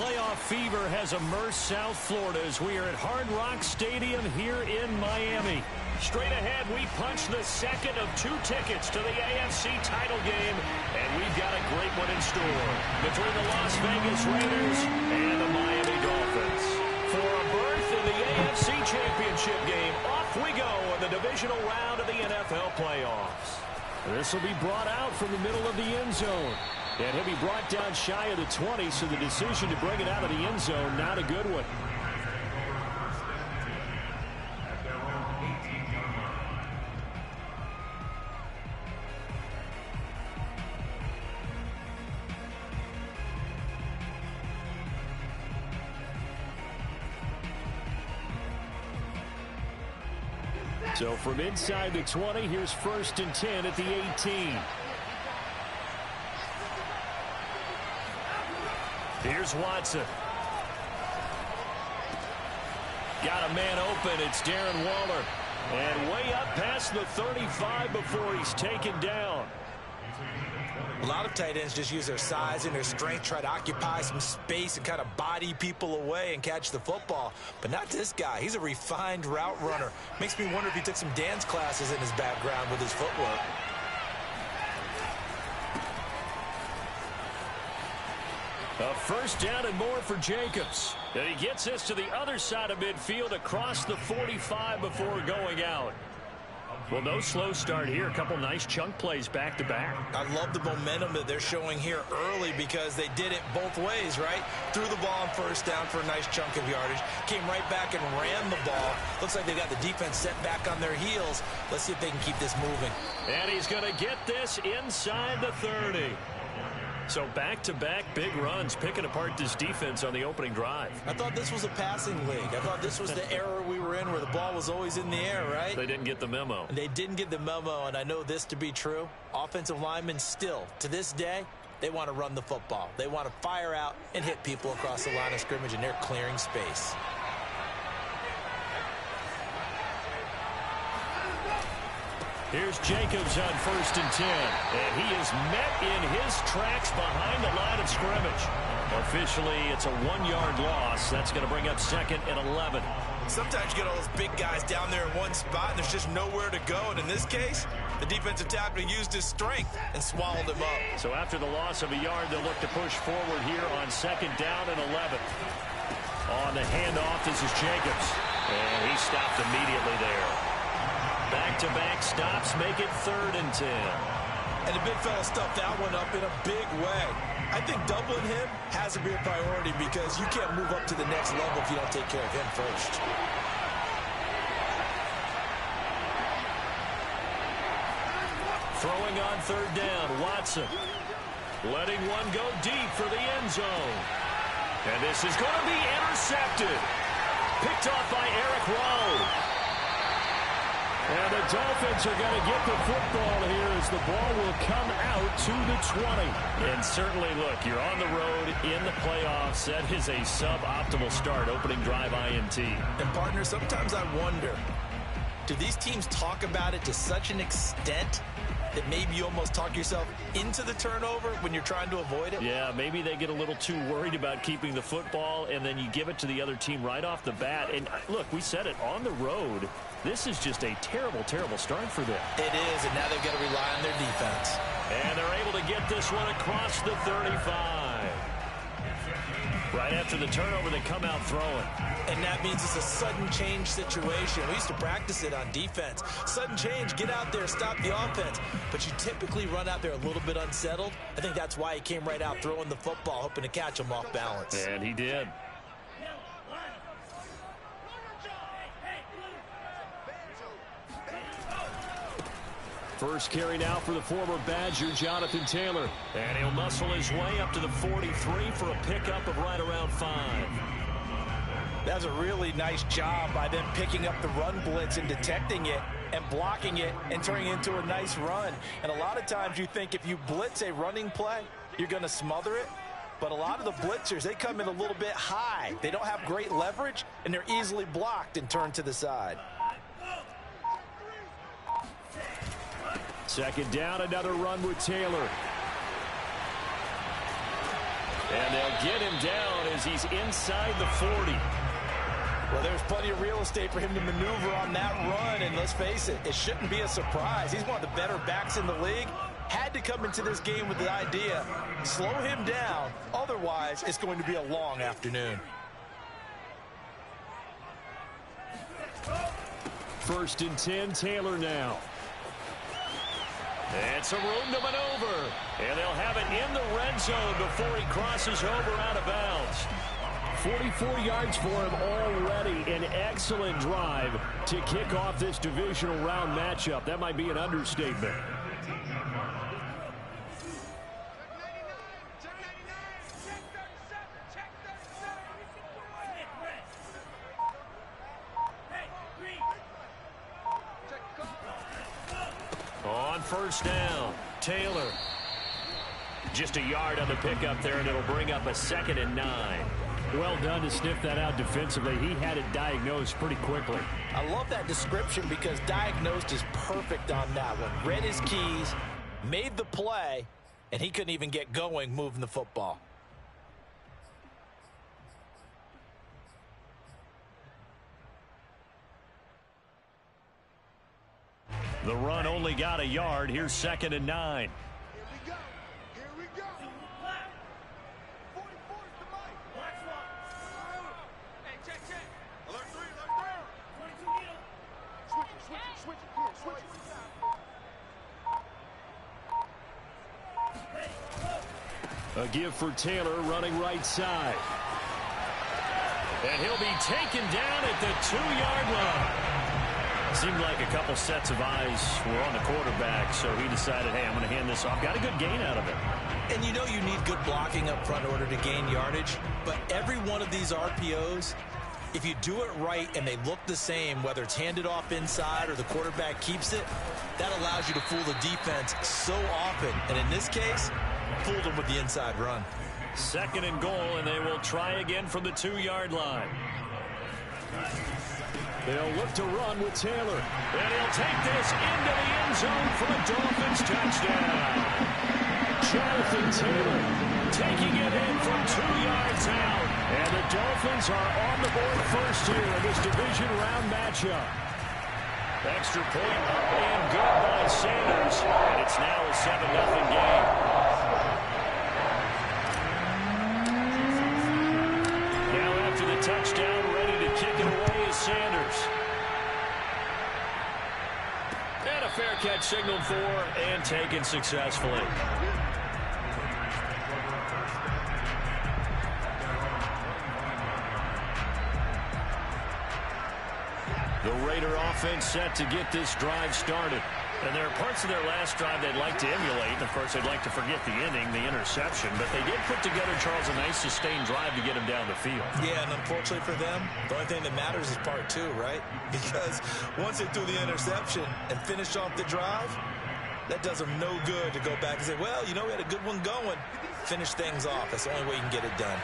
Playoff fever has immersed South Florida as we are at Hard Rock Stadium here in Miami. Straight ahead, we punch the second of 2 tickets to the AFC title game, and we've got a great one in store between the Las Vegas Raiders and the Miami Dolphins. For a berth in the AFC Championship game, off we go in the divisional round of the NFL playoffs. This will be brought out from the middle of the end zone. And he'll be brought down shy of the 20, so the decision to bring it out of the end zone, not a good one. So from inside the 20, here's 1st and 10 at the 18. Here's Watson. Got a man open. It's Darren Waller. And way up past the 35 before he's taken down. A lot of tight ends just use their size and their strength, try to occupy some space and kind of body people away and catch the football. But not this guy. He's a refined route runner. Makes me wonder if he took some dance classes in his background with his footwork. A 1st down and more for Jacobs. And he gets us to the other side of midfield across the 45 before going out. Well, no slow start here. A couple nice chunk plays back-to-back. I love the momentum that they're showing here early because they did it both ways, right? Threw the ball on 1st down for a nice chunk of yardage. Came right back and ran the ball. Looks like they got the defense set back on their heels. Let's see if they can keep this moving. And he's going to get this inside the 30. So back-to-back big runs, picking apart this defense on the opening drive. I thought this was a passing league. I thought this was the era we were in where the ball was always in the air, right? They didn't get the memo. They didn't get the memo, and I know this to be true. Offensive linemen still, to this day, they want to run the football. They want to fire out and hit people across the line of scrimmage, and they're clearing space. Here's Jacobs on 1st and 10. And he is met in his tracks behind the line of scrimmage. Officially, it's a 1-yard loss. That's going to bring up 2nd and 11. Sometimes you get all those big guys down there in one spot, and there's just nowhere to go. And in this case, the defensive tackle used his strength and swallowed him up. So after the loss of a yard, they'll look to push forward here on 2nd down and 11. On the handoff, this is Jacobs. And he stopped immediately there. Back-to-back stops make it 3rd and 10. And the big fella stuffed that one up in a big way. I think doubling him has to be a priority because you can't move up to the next level if you don't take care of him first. Throwing on 3rd down, Watson. Letting one go deep for the end zone. And this is going to be intercepted. Picked off by Eric Rowe. And the Dolphins are going to get the football here as the ball will come out to the 20. And certainly, look, you're on the road in the playoffs. That is a suboptimal start, opening drive INT. And, partner, sometimes I wonder, do these teams talk about it to such an extent that maybe you almost talk yourself into the turnover when you're trying to avoid it? Yeah, maybe they get a little too worried about keeping the football, and then you give it to the other team right off the bat. And, look, we said it, on the road, this is just a terrible, terrible start for them. It is, and now they've got to rely on their defense. And they're able to get this one across the 35. Right after the turnover, they come out throwing. And that means it's a sudden change situation. We used to practice it on defense. Sudden change, get out there, stop the offense. But you typically run out there a little bit unsettled. I think that's why he came right out throwing the football, hoping to catch him off balance. And he did. First carry now for the former Badger, Jonathan Taylor. And he'll muscle his way up to the 43 for a pickup of right around 5. That's a really nice job by them picking up the run blitz and detecting it and blocking it and turning it into a nice run. And a lot of times you think if you blitz a running play, you're going to smother it. But a lot of the blitzers, they come in a little bit high. They don't have great leverage, and they're easily blocked and turned to the side. Second down, another run with Taylor. And they'll get him down as he's inside the 40. Well, there's plenty of real estate for him to maneuver on that run, and let's face it, it shouldn't be a surprise. He's one of the better backs in the league. Had to come into this game with the idea, slow him down, otherwise it's going to be a long afternoon. First and 10, Taylor now. It's a room to maneuver, and they'll have it in the red zone before he crosses over out of bounds. 44 yards for him already. An excellent drive to kick off this divisional round matchup. That might be an understatement. On first down, Taylor. Just a yard on the pickup there, and it'll bring up a 2nd and 9. Well done to sniff that out defensively. He had it diagnosed pretty quickly. I love that description because diagnosed is perfect on that one. Read his keys, made the play, and he couldn't even get going moving the football. The run only got a yard. Here's 2nd and 9. A give for Taylor running right side. And he'll be taken down at the 2-yard line. Seemed like a couple sets of eyes were on the quarterback, so he decided, hey, I'm going to hand this off. Got a good gain out of it. And you know you need good blocking up front in order to gain yardage, but every one of these RPOs, if you do it right and they look the same, whether it's handed off inside or the quarterback keeps it, that allows you to fool the defense so often. And in this case, fooled them with the inside run. 2nd and goal, and they will try again from the 2-yard line. They'll look to run with Taylor. And he'll take this into the end zone for a Dolphins touchdown. Jonathan Taylor taking it in from 2 yards out. And the Dolphins are on the board first here in this division round matchup. Extra point up and good by Sanders. And it's now a 7-0 game. Touchdown, ready to kick it away is Sanders. And a fair catch signaled for and taken successfully. The Raider offense set to get this drive started. And there are parts of their last drive they'd like to emulate. And, of course, they'd like to forget the inning, the interception. But they did put together, Charles, a nice sustained drive to get him down the field. Yeah, and unfortunately for them, the only thing that matters is part 2, right? Because once they threw the interception and finished off the drive, that does them no good to go back and say, well, you know, we had a good one going. Finish things off. That's the only way you can get it done.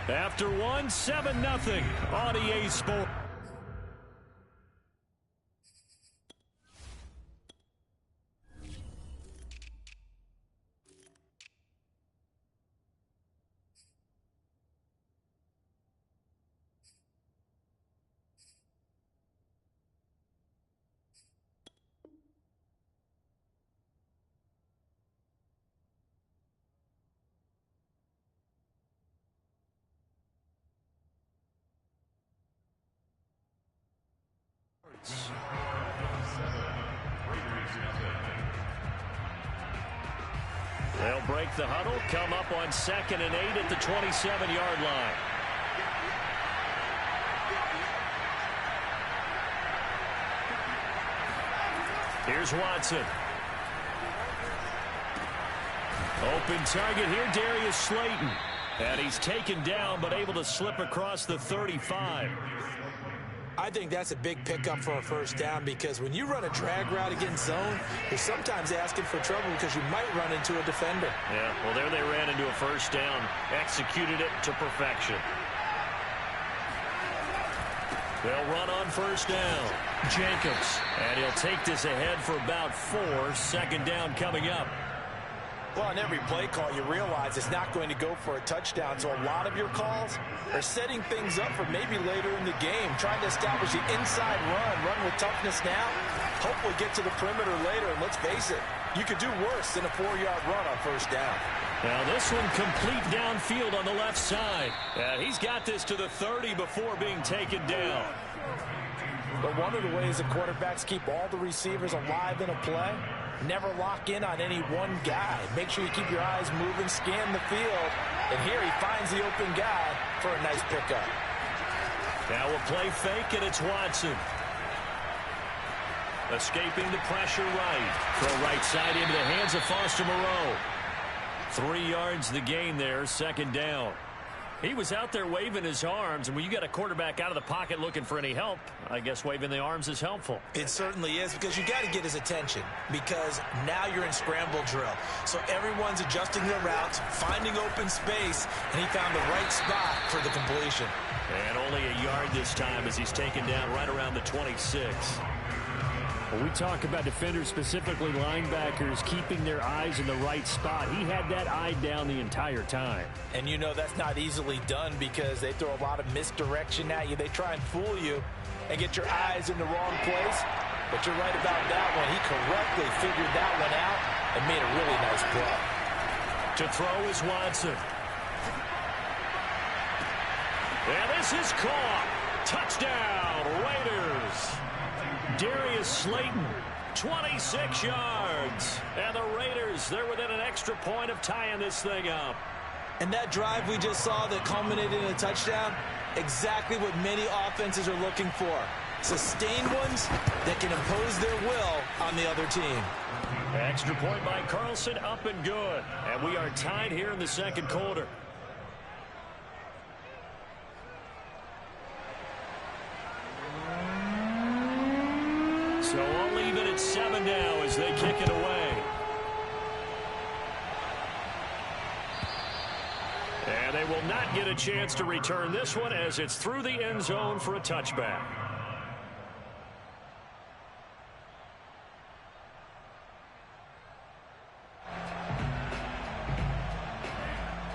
After one, 7-0 on EA Sports. They'll break the huddle, come up on 2nd and 8 at the 27-yard line. Here's Watson. Open target here, Darius Slayton. And he's taken down, but able to slip across the 35. I think that's a big pickup for a first down because when you run a drag route against zone, you're sometimes asking for trouble because you might run into a defender. Yeah, well, there they ran into a first down, executed it to perfection. They'll run on first down. Jacobs. And he'll take this ahead for about 4. Second down coming up. Well, on every play call, you realize it's not going to go for a touchdown. So a lot of your calls are setting things up for maybe later in the game, trying to establish the inside run with toughness now, hopefully get to the perimeter later. And let's face it, you could do worse than a 4-yard run on first down. Now this one complete downfield on the left side. And he's got this to the 30 before being taken down. But one of the ways the quarterbacks keep all the receivers alive in a play, never lock in on any one guy. Make sure you keep your eyes moving, scan the field. And here he finds the open guy for a nice pickup. Now we'll play fake, and it's Watson. Escaping the pressure right. Throw right side into the hands of Foster Moreau. 3 yards the gain there, second down. He was out there waving his arms, and when you got a quarterback out of the pocket looking for any help, I guess waving the arms is helpful. It certainly is, because you got to get his attention, because now you're in scramble drill. So everyone's adjusting their routes, finding open space, and he found the right spot for the completion. And only a yard this time as he's taken down right around the 26. When we talk about defenders, specifically linebackers, keeping their eyes in the right spot, he had that eye down the entire time. And you know that's not easily done because they throw a lot of misdirection at you. They try and fool you and get your eyes in the wrong place. But you're right about that one. He correctly figured that one out and made a really nice play. To throw is Watson. And this is caught. Touchdown, Raiders. Darius Slayton, 26 yards. And the Raiders, they're within an extra point of tying this thing up. And that drive we just saw that culminated in a touchdown, exactly what many offenses are looking for. Sustained ones that can impose their will on the other team. Extra point by Carlson, up and good. And we are tied here in the second quarter. So I'll leave it at 7 now as they kick it away. And they will not get a chance to return this one as it's through the end zone for a touchback.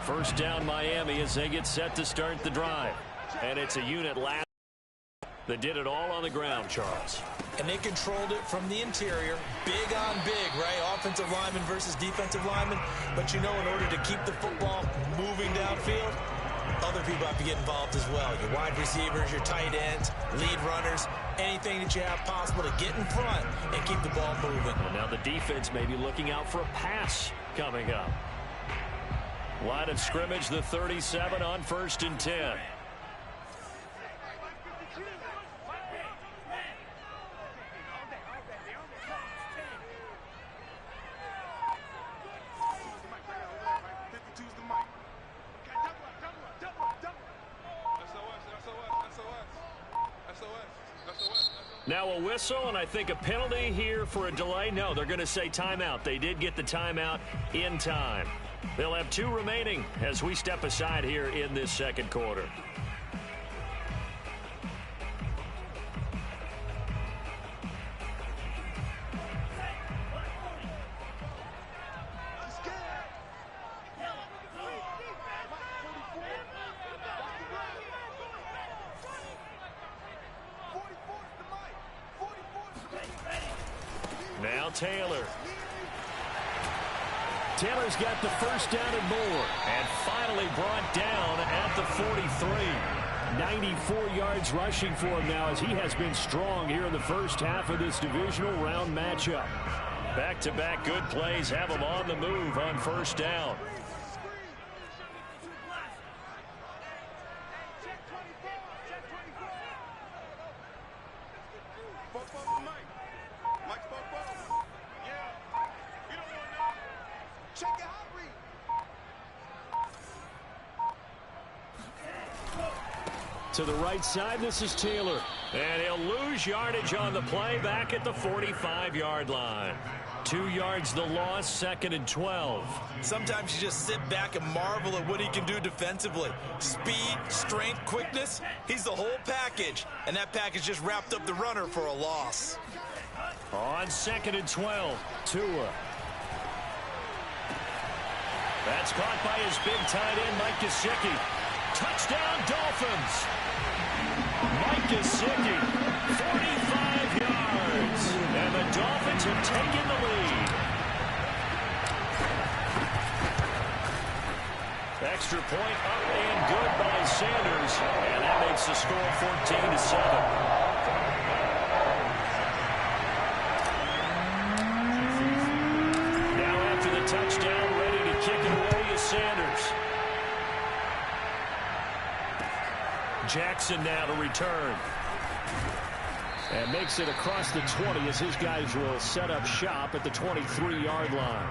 First down Miami as they get set to start the drive. And it's a unit last that did it all on the ground, Charles. And they controlled it from the interior, big on big, right? Offensive lineman versus defensive lineman. But you know, in order to keep the football moving downfield, other people have to get involved as well. Your wide receivers, your tight ends, lead runners, anything that you have possible to get in front and keep the ball moving. And now the defense may be looking out for a pass coming up. Line of scrimmage, the 37 on 1st and 10. Now a whistle, and I think a penalty here for a delay. No, they're going to say timeout. They did get the timeout in time. They'll have 2 remaining as we step aside here in this second quarter. Now Taylor. Taylor's got the first down and more. And finally brought down at the 43. 94 yards rushing for him now as he has been strong here in the first half of this divisional round matchup. Back-to-back good plays have him on the move on first down. To the right side, this is Taylor. And he'll lose yardage on the play back at the 45-yard line. 2 yards the loss, 2nd and 12. Sometimes you just sit back and marvel at what he can do defensively. Speed, strength, quickness, he's the whole package. And that package just wrapped up the runner for a loss. On 2nd and 12, Tua. That's caught by his big tight end, Mike Gesicki. Touchdown, Dolphins. Mike Gesicki, 45 yards. And the Dolphins have taken the lead. Extra point up and good by Sanders. And that makes the score 14-7. Touchdown, ready to kick it away is Sanders. Jackson now to return. And makes it across the 20 as his guys will set up shop at the 23-yard line.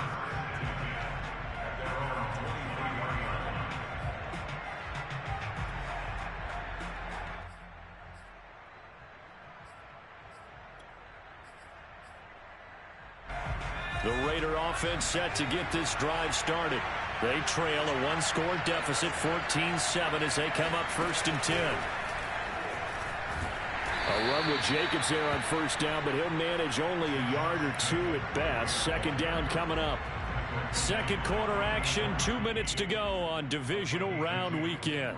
The Raider offense set to get this drive started. They trail a one-score deficit, 14-7, as they come up 1st and 10. A run with Jacobs there on 1st down, but he'll manage only a yard or 2 at best. 2nd down coming up. 2nd quarter action, 2 minutes to go on divisional round weekend.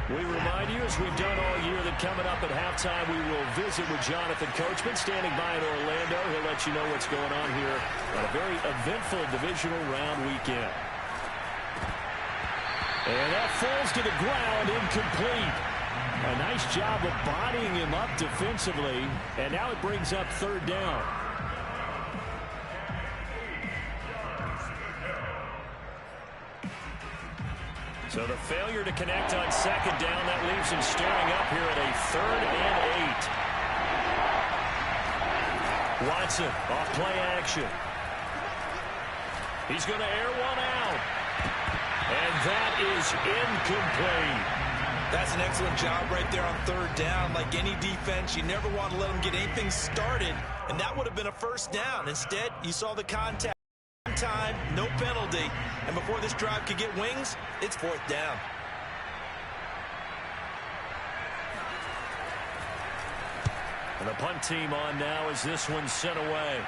We remind you, as we've done all year, that coming up at halftime, we will visit with Jonathan Coachman standing by in Orlando. He'll let you know what's going on here on a very eventful divisional round weekend. And that falls to the ground, incomplete. A nice job of bodying him up defensively, and now it brings up 3rd down. So the failure to connect on 2nd down, that leaves him staring up here at a 3rd and 8. Watson off play action. He's going to air one out. And that is incomplete. That's an excellent job right there on 3rd down. Like any defense, you never want to let them get anything started, and that would have been a 1st down. Instead, you saw the contact. Time, no penalty, and before this drive could get wings, it's 4th down. And the punt team on now as this one's sent away.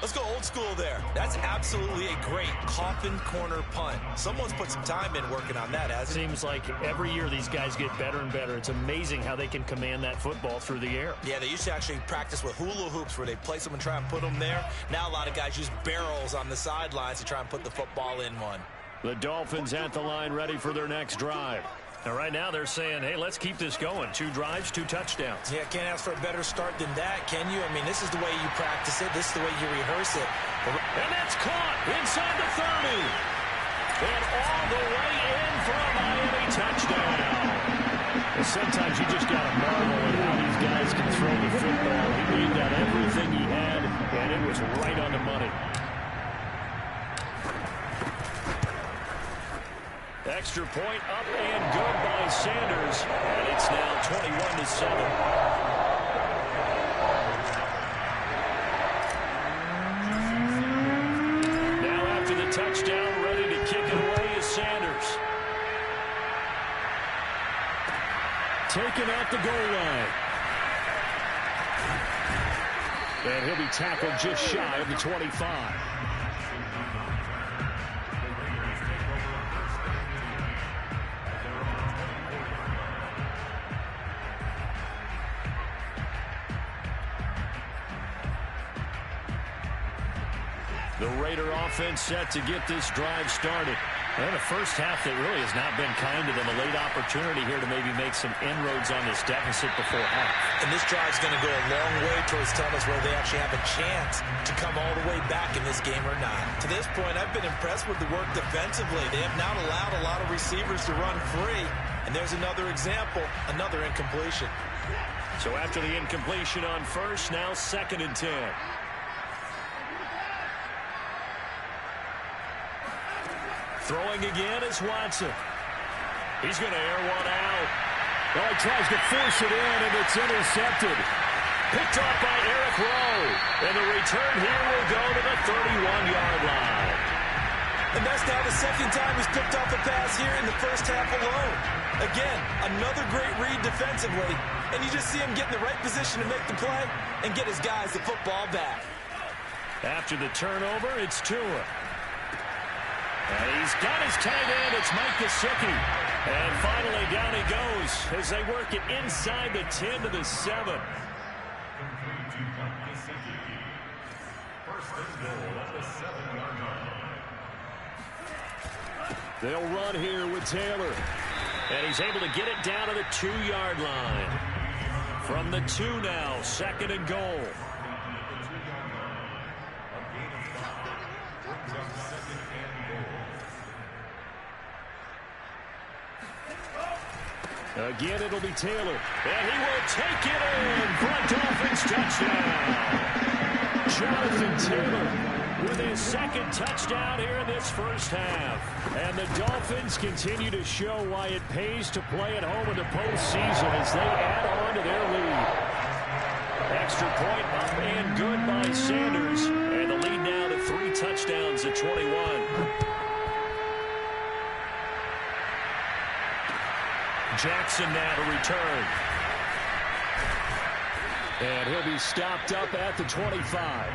Let's go old school there. That's absolutely a great coffin corner punt. Someone's put some time in working on that, hasn't it? Seems like every year these guys get better and better. It's amazing how they can command that football through the air. Yeah, they used to actually practice with hula hoops where they place them and try and put them there. Now a lot of guys use barrels on the sidelines to try and put the football in one. The Dolphins at the line ready for their next drive. Now, right now, they're saying, hey, let's keep this going. 2 drives, 2 touchdowns. Yeah, can't ask for a better start than that, can you? I mean, this is the way you practice it. This is the way you rehearse it. And that's caught inside the 30. And all the way in for a Miami touchdown. Well, sometimes you just got to marvel at how these guys can throw the football. He laid out everything he had, and it was right on the money. Extra point up and good by Sanders. And it's now 21-7. Now after the touchdown, ready to kick it away is Sanders. Taken at the goal line. And he'll be tackled just shy of the 25. The Raider offense set to get this drive started. And the first half that really has not been kind to them. A late opportunity here to maybe make some inroads on this deficit before half. And this drive's going to go a long way towards telling us whether they actually have a chance to come all the way back in this game or not. To this point, I've been impressed with the work defensively. They have not allowed a lot of receivers to run free. And there's another example, another incompletion. So after the incompletion on 1st, now 2nd and 10. Throwing again is Watson. He's going to air one out. Well, he tries to force it in, and it's intercepted. Picked off by Eric Rowe. And the return here will go to the 31-yard line. And that's now the second time he's picked off a pass here in the first half alone. Again, another great read defensively, and you just see him get in the right position to make the play and get his guys the football back. After the turnover, it's Tua. And he's got his tight end. It's Mike Gesicki. And finally, down he goes as they work it inside the 10 to the 7. They'll run here with Taylor. And he's able to get it down to the 2-yard line. From the 2 now, 2nd and goal. Again, it'll be Taylor. And he will take it in for a Dolphins touchdown. Jonathan Taylor with his 2nd touchdown here in this first half. And the Dolphins continue to show why it pays to play at home in the postseason as they add on to their lead. Extra point up and good by Sanders. And the lead now to 3 touchdowns at 21. Jackson now to return. And he'll be stopped up at the 25.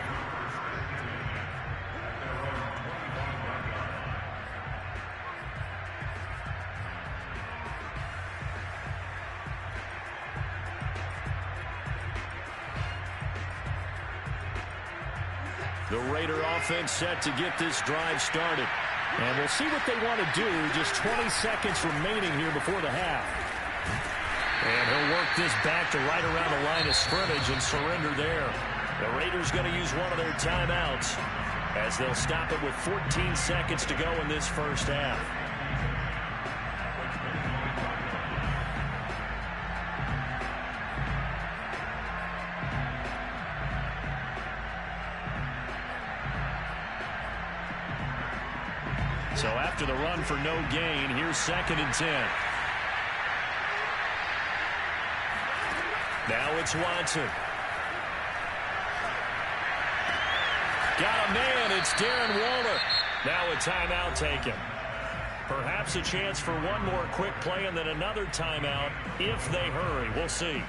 The Raider offense set to get this drive started. And we'll see what they want to do. Just 20 seconds remaining here before the half. And he'll work this back to right around the line of scrimmage and surrender there. The Raiders going to use one of their timeouts as they'll stop it with 14 seconds to go in this first half. So after the run for no gain, here's 2nd and 10. Now it's Watson. Got a man. It's Darren Waller. Now a timeout taken. Perhaps a chance for one more quick play and then another timeout if they hurry. We'll see.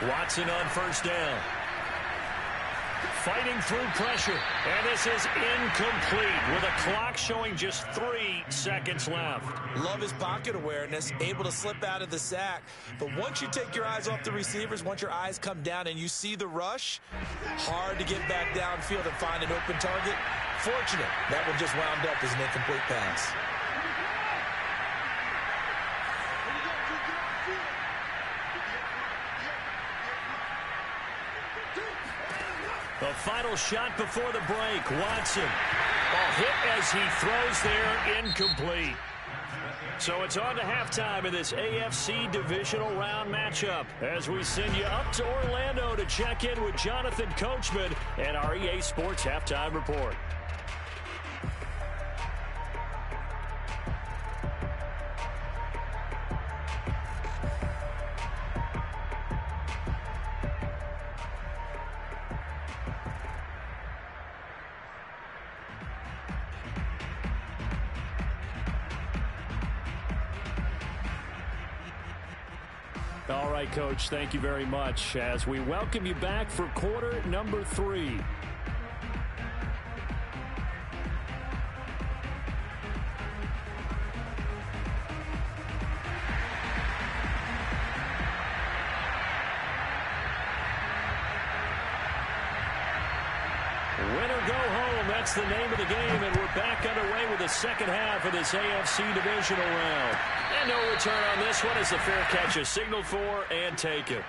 Watson on first down. Fighting through pressure. And this is incomplete with a clock showing just 3 seconds left. Love his pocket awareness, able to slip out of the sack. But once you take your eyes off the receivers, once your eyes come down and you see the rush, hard to get back downfield and find an open target. Fortunate, that one just wound up as an incomplete pass. The final shot before the break. Watson. A hit as he throws there, incomplete. So it's on to halftime in this AFC divisional round matchup as we send you up to Orlando to check in with Jonathan Coachman and our EA Sports Halftime Report. All right, Coach, thank you very much as we welcome you back for quarter number 3. Winner go home, that's the name of the game, and we're back underway with the second half of this AFC divisional round. And no return on this one as the fair catch is signaled for and taken.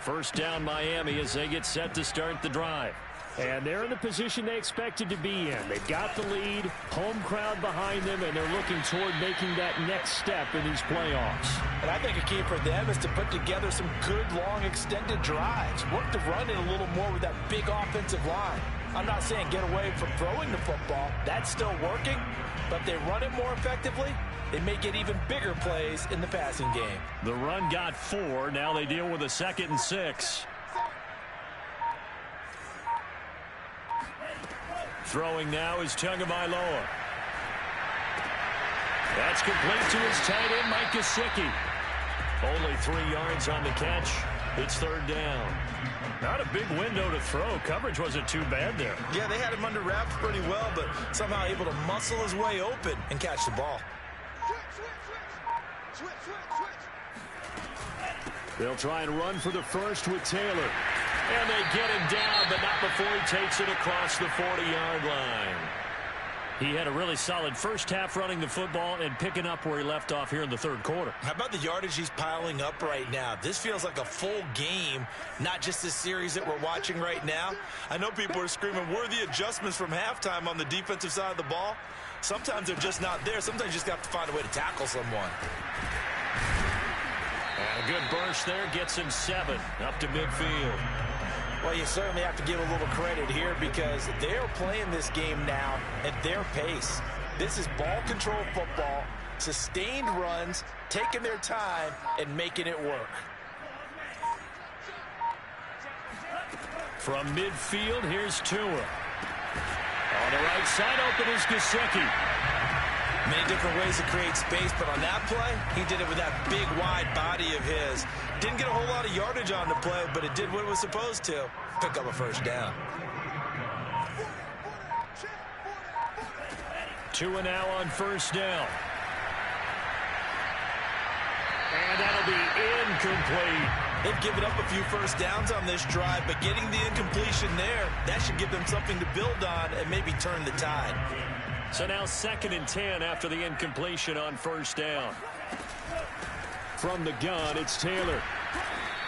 First down Miami as they get set to start the drive. And they're in the position they expected to be in. They've got the lead, home crowd behind them, and they're looking toward making that next step in these playoffs. And I think a key for them is to put together some good, long, extended drives. Work the run in a little more with that big offensive line. I'm not saying get away from throwing the football. That's still working. But if they run it more effectively, they may get even bigger plays in the passing game. The run got 4. Now they deal with a 2nd and 6. Throwing now is Tagovailoa. That's complete to his tight end, Mike Gesicki. Only 3 yards on the catch. It's 3rd down. Not a big window to throw. Coverage wasn't too bad there. Yeah, they had him under wraps pretty well, but somehow able to muscle his way open and catch the ball. They'll try and run for the first with Taylor. And they get him down, but not before he takes it across the 40-yard line. He had a really solid first half running the football and picking up where he left off here in the 3rd quarter. How about the yardage he's piling up right now? This feels like a full game, not just this series that we're watching right now. I know people are screaming, where are the adjustments from halftime on the defensive side of the ball? Sometimes they're just not there. Sometimes you just have to find a way to tackle someone. And a good burst there gets him 7 up to midfield. Well, you certainly have to give a little credit here because they're playing this game now at their pace. This is ball control football, sustained runs, taking their time, and making it work. From midfield, here's Tua. On the right side, open is Gesicki. Many different ways to create space, but on that play, he did it with that big, wide body of his. Didn't get a whole lot of yardage on the play, but it did what it was supposed to. Pick up a first down. Tua now on first down. And that'll be incomplete. They've given up a few first downs on this drive, but getting the incompletion there, that should give them something to build on and maybe turn the tide. So now 2nd and 10 after the incompletion on first down. From the gun, it's Taylor.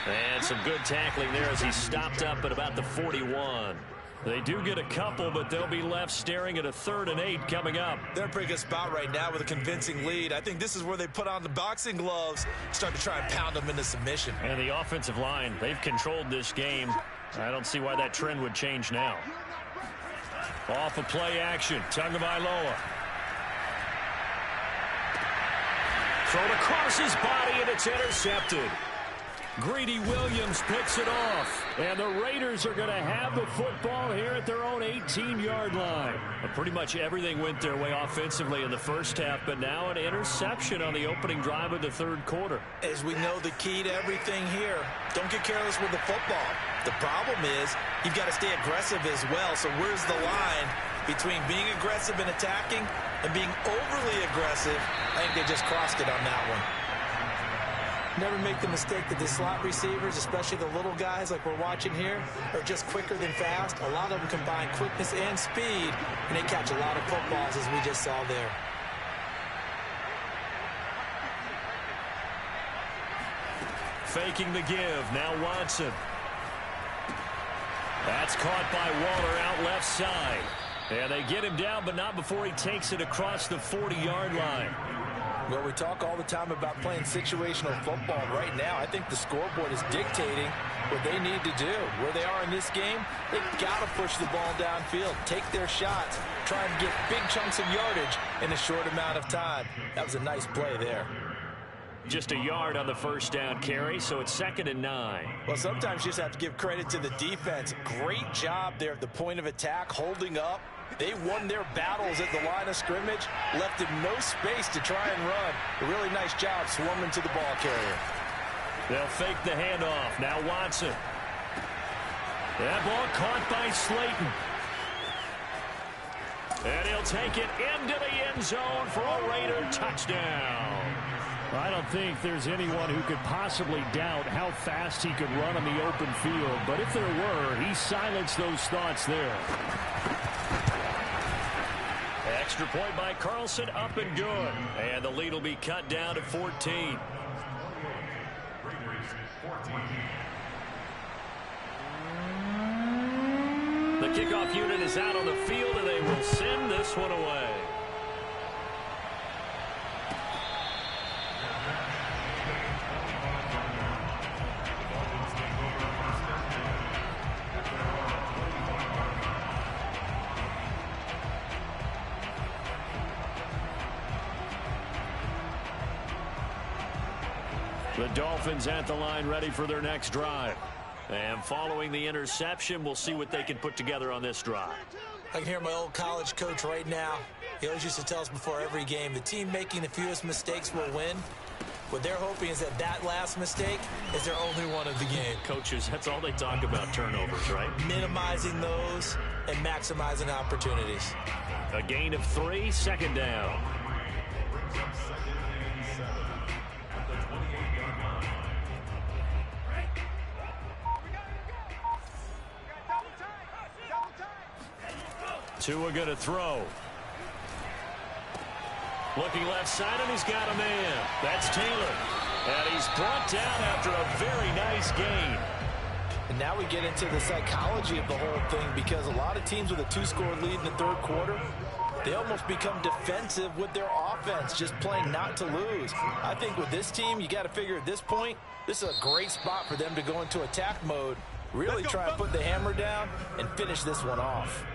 And some good tackling there as he stopped up at about the 41. They do get a couple, but they'll be left staring at a 3rd and 8 coming up. They're in a pretty good spot right now with a convincing lead. I think this is where they put on the boxing gloves, start to try and pound them into submission. And the offensive line, they've controlled this game. I don't see why that trend would change now. Off of play action, Tagovailoa. Thrown across his body, and it's intercepted. Greedy Williams picks it off. And the Raiders are going to have the football here at their own 18-yard line. Pretty much everything went their way offensively in the first half, but now an interception on the opening drive of the 3rd quarter. As we know, the key to everything here, don't get careless with the football. The problem is you've got to stay aggressive as well. So where's the line between being aggressive and attacking and being overly aggressive? I think they just crossed it on that one. Never make the mistake that the slot receivers, especially the little guys like we're watching here, are just quicker than fast. A lot of them combine quickness and speed, and they catch a lot of footballs, as we just saw there. Faking the give. Now Watson. That's caught by Waller out left side. And they get him down, but not before he takes it across the 40-yard line. Well, we talk all the time about playing situational football. Right now, I think the scoreboard is dictating what they need to do. Where they are in this game, they've got to push the ball downfield, take their shots, try and get big chunks of yardage in a short amount of time. That was a nice play there. Just a yard on the first down carry, so it's 2nd and 9. Well, sometimes you just have to give credit to the defense. Great job there at the point of attack, holding up. They won their battles at the line of scrimmage, left him no space to try and run. A really nice job swarming to the ball carrier. They'll fake the handoff. Now Watson. That ball caught by Slayton. And he'll take it into the end zone for a Raider touchdown. I don't think there's anyone who could possibly doubt how fast he could run on the open field. But if there were, he silenced those thoughts there. Extra point by Carlson, up and good. And the lead will be cut down to 14. kickoff unit is out on the field, and they will send this one away. The Dolphins at the line, ready for their next drive. And following the interception, we'll see what they can put together on this drive. I can hear my old college coach right now. He always used to tell us before every game, the team making the fewest mistakes will win. What they're hoping is that that last mistake is their only one of the game. Coaches, that's all they talk about, turnovers, right? Minimizing those and maximizing opportunities. A gain of 3, second down. Tua going to throw. Looking left side, and he's got a man. That's Taylor. And he's brought down after a very nice gain. And now we get into the psychology of the whole thing, because a lot of teams with a 2-score lead in the third quarter, they almost become defensive with their offense, just playing not to lose. I think with this team, you got to figure at this point, this is a great spot for them to go into attack mode, really try and put the hammer down and finish this one off.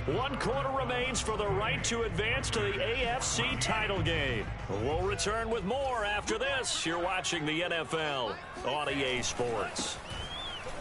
1 quarter remains for the right to advance to the AFC title game. We'll return with more after this. You're watching the NFL on EA Sports.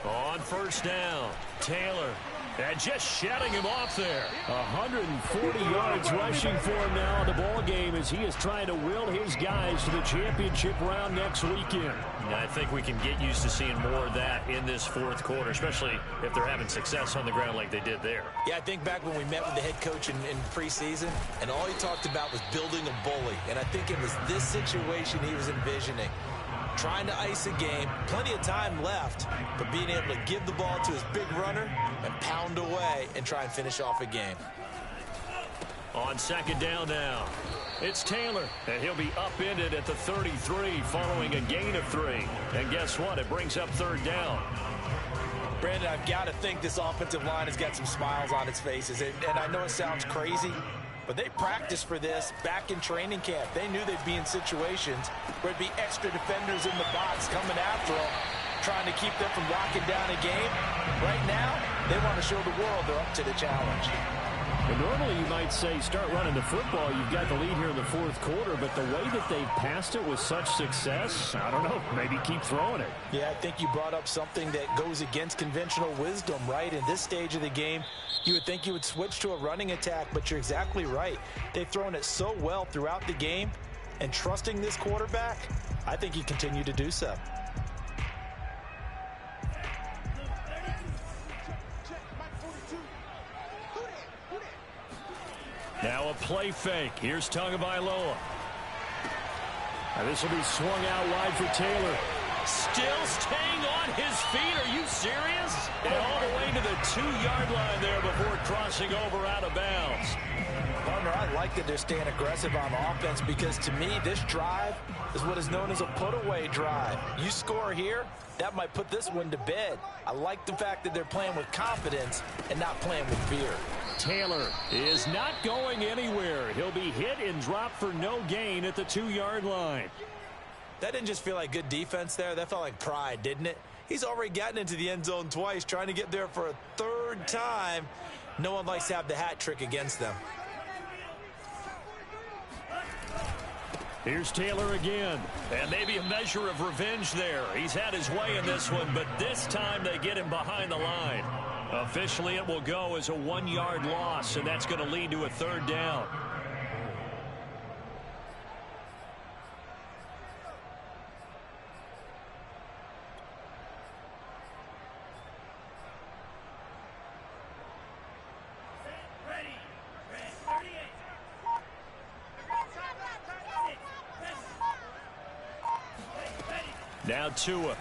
On first down, Taylor. And just shutting him off there. 140 yards rushing for him now in the ball game as he is trying to will his guys to the championship round next weekend. I think we can get used to seeing more of that in this fourth quarter, especially if they're having success on the ground like they did there. Yeah, I think back when we met with the head coach in preseason, and all he talked about was building a bully. And I think it was this situation he was envisioning. Trying to ice a game, plenty of time left, but being able to give the ball to his big runner and pound away and try and finish off a game. On second down now, it's Taylor, and he'll be upended at the 33 following a gain of 3. And guess what? It brings up third down. Brandon, I've got to think this offensive line has got some smiles on its faces. And I know it sounds crazy, but they practiced for this back in training camp. They knew they'd be in situations where it'd be extra defenders in the box coming after them, trying to keep them from locking down a game. Right now, they want to show the world they're up to the challenge. And normally you might say start running the football. You've got the lead here in the fourth quarter, but the way that they've passed it with such success, I don't know, maybe keep throwing it. Yeah, I think you brought up something that goes against conventional wisdom, right? In this stage of the game, you would think you would switch to a running attack, but you're exactly right. They've thrown it so well throughout the game, and trusting this quarterback, I think you continue to do so. Now a play fake. Here's Tagovailoa. This will be swung out wide for Taylor. Still staying on his feet. Are you serious? And all the way to the 2-yard line there before crossing over out of bounds. Partner, I like that they're staying aggressive on offense, because to me, this drive is what is known as a put-away drive. You score here, that might put this one to bed. I like the fact that they're playing with confidence and not playing with fear. Taylor is not going anywhere. He'll be hit and dropped for no gain at the 2-yard line. That didn't just feel like good defense there. That felt like pride, didn't it? He's already gotten into the end zone twice, trying to get there for a third time. No one likes to have the hat trick against them. Here's Taylor again. And maybe a measure of revenge there. He's had his way in this one, but this time they get him behind the line. Officially, it will go as a 1-yard loss, and that's going to lead to a third down. Now Tua.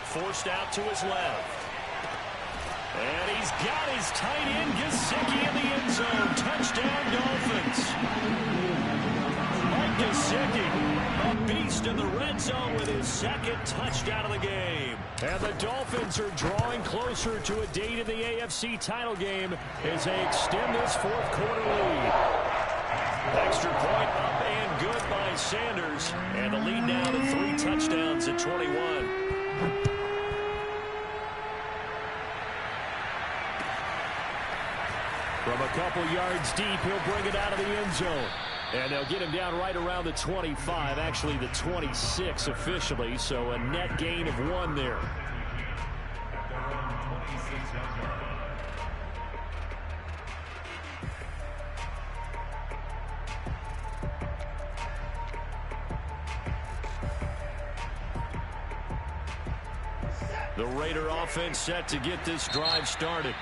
Forced out to his left. And he's got his tight end, Gesicki, in the end zone. Touchdown, Dolphins. Mike Gesicki, a beast in the red zone with his second touchdown of the game. And the Dolphins are drawing closer to a date in the AFC title game as they extend this fourth quarter lead. Extra point up and good by Sanders. And the lead now to 3 touchdowns at 21. From a couple yards deep, he'll bring it out of the end zone. And they'll get him down right around the 25, actually the 26 officially, so a net gain of 1 there. The Raider offense set to get this drive started.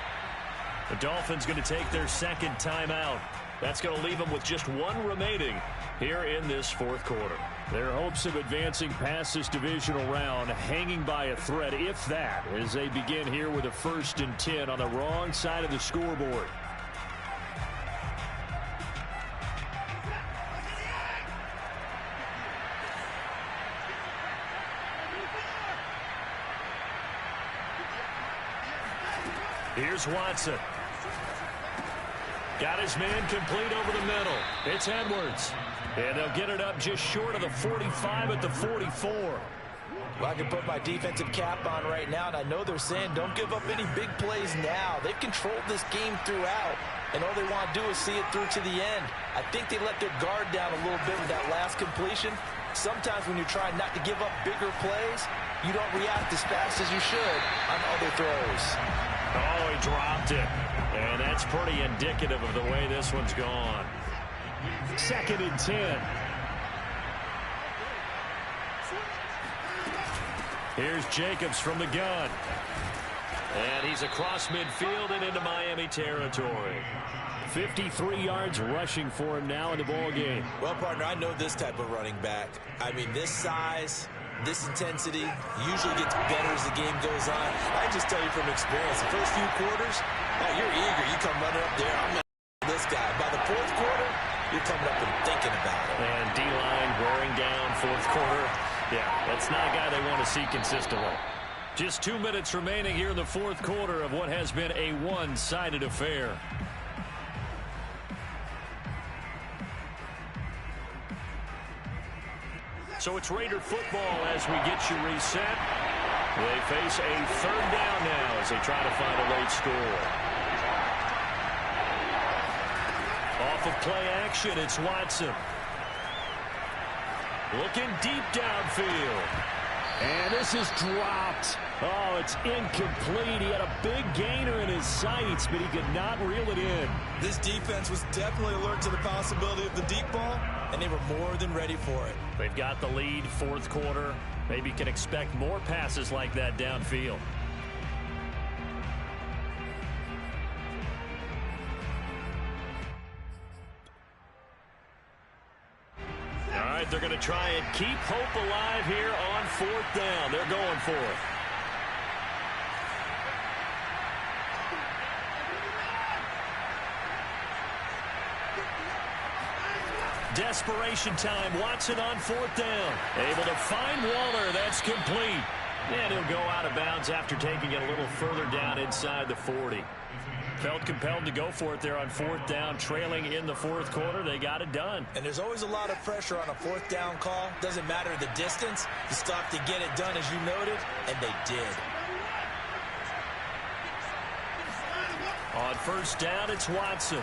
The Dolphins going to take their second timeout. That's going to leave them with just 1 remaining here in this fourth quarter. Their hopes of advancing past this divisional round hanging by a thread, if that, as they begin here with a 1st and 10 on the wrong side of the scoreboard. Here's Watson. Got his man complete over the middle. It's Edwards. And they'll get it up just short of the 45 at the 44. Well, I can put my defensive cap on right now, and I know they're saying don't give up any big plays now. They've controlled this game throughout, and all they want to do is see it through to the end. I think they let their guard down a little bit with that last completion. Sometimes when you're trying not to give up bigger plays, you don't react as fast as you should on other throws. Oh, he dropped it. And that's pretty indicative of the way this one's gone. 2nd and 10. Here's Jacobs from the gun. And he's across midfield and into Miami territory. 53 yards rushing for him now in the ball game. Well, partner, I know this type of running back. I mean, this size, this intensity usually gets better as the game goes on. I just tell you from experience, the first few quarters, you're eager. You come running up there. I'm going to this guy. By the 4th quarter, you're coming up and thinking about it. And D-line wearing down 4th quarter. Yeah, that's not a guy they want to see consistently. Just 2 minutes remaining here in the 4th quarter of what has been a one-sided affair. So it's Raider football as we get you reset. They face a 3rd down now as they try to find a late score. Off of play action, it's Watson. Looking deep downfield. And this is dropped. Oh, it's incomplete. He had a big gainer in his sights, but he could not reel it in. This defense was definitely alert to the possibility of the deep ball, and they were more than ready for it. They've got the lead, 4th quarter. Maybe can expect more passes like that downfield. All right, they're going to try and keep hope alive here on 4th down. They're going for it. Desperation time. Watson on 4th down. Able to find Waller. That's complete. And he'll go out of bounds after taking it a little further down inside the 40. Felt compelled to go for it there on 4th down, trailing in the 4th quarter. They got it done. And there's always a lot of pressure on a 4th down call. Doesn't matter the distance. You still have to get it done, as you noted, and they did. On 1st down, it's Watson.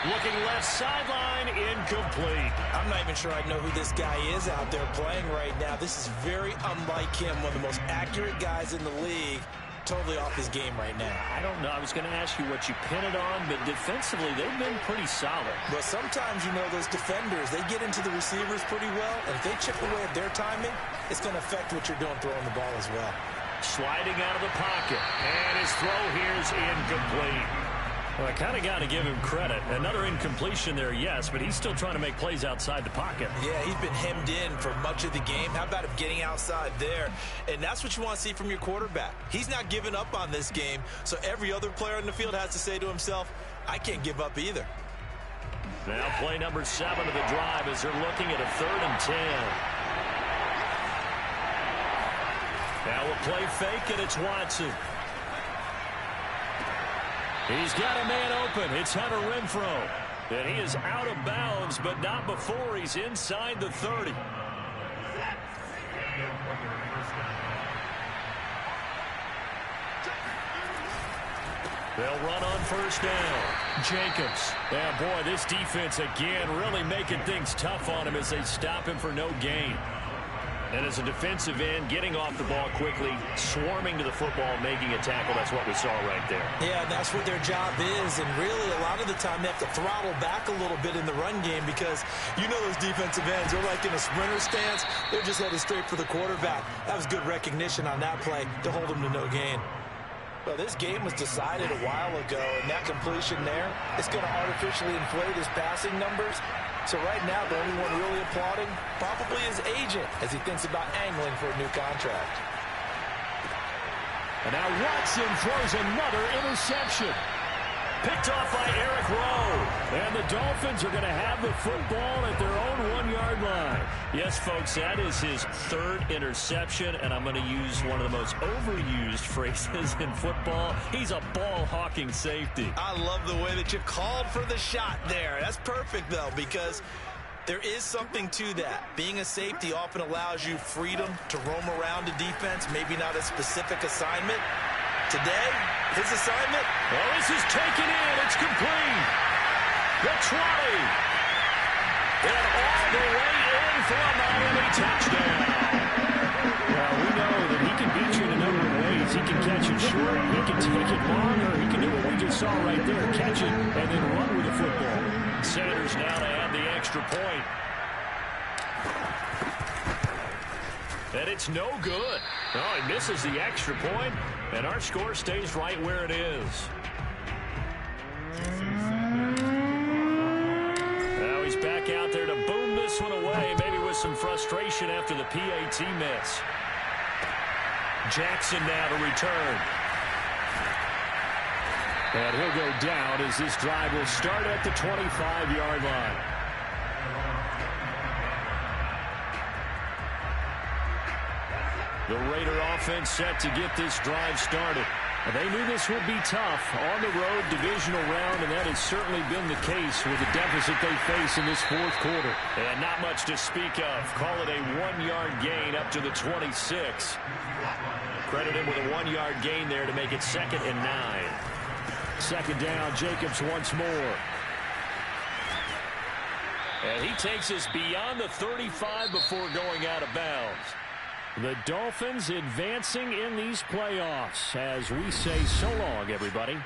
Looking left sideline, incomplete. I'm not even sure I know who this guy is out there playing right now. This is very unlike him, one of the most accurate guys in the league. Totally off his game right now. I don't know. I was going to ask you what you pin it on, but defensively, they've been pretty solid. Well, sometimes, you know, those defenders, they get into the receivers pretty well, and if they chip away at their timing, it's going to affect what you're doing throwing the ball as well. Sliding out of the pocket, and his throw here is incomplete. Well, I kind of got to give him credit. Another incompletion there, yes, but he's still trying to make plays outside the pocket. Yeah, he's been hemmed in for much of the game. How about him getting outside there? And that's what you want to see from your quarterback. He's not giving up on this game, so every other player in the field has to say to himself, I can't give up either. Now play number 7 of the drive as they're looking at a 3rd and 10. Now we'll play fake, and it's Watson. He's got a man open. It's Hunter Renfrow. And he is out of bounds, but not before he's inside the 30. They'll run on 1st down. Jacobs. Yeah, boy, this defense again really making things tough on him as they stop him for no gain. And as a defensive end, getting off the ball quickly, swarming to the football, making a tackle. That's what we saw right there. Yeah, that's what their job is. And really, a lot of the time, they have to throttle back a little bit in the run game because you know those defensive ends, they're like in a sprinter stance. They're just headed straight for the quarterback. That was good recognition on that play to hold him to no gain. Well, this game was decided a while ago, and that completion there is going to artificially inflate his passing numbers. So right now, the only one really applauding probably his agent as he thinks about angling for a new contract. And now Watson throws another interception. Picked off by Eric Rowe. And the Dolphins are going to have the football at their own 1-yard line. Yes, folks, that is his 3rd interception, and I'm going to use one of the most overused phrases in football. He's a ball-hawking safety. I love the way that you called for the shot there. That's perfect, though, because there is something to that. Being a safety often allows you freedom to roam around a defense, maybe not a specific assignment. Today, his assignment. Well, this is taken in. It's complete. The 20. And all the way in for a Miami touchdown. Well, we know that he can beat you in a number of ways. He can catch it short. He can take it long, or he can do what we just saw right there, catch it and then run with the football. Sanders now to add the extra point. And it's no good. Oh, he misses the extra point, and our score stays right where it is. Now he's back out there to boom this one away, maybe with some frustration after the PAT miss. Jackson now to return. And he'll go down as this drive will start at the 25-yard line. The Raider offense set to get this drive started. They knew this would be tough on the road divisional round, and that has certainly been the case with the deficit they face in this 4th quarter. And not much to speak of. Call it a 1-yard gain up to the 26. Credit him with a 1-yard gain there to make it 2nd and 9. 2nd down, Jacobs once more. And he takes us beyond the 35 before going out of bounds. The Dolphins advancing in these playoffs as we say so long, everybody.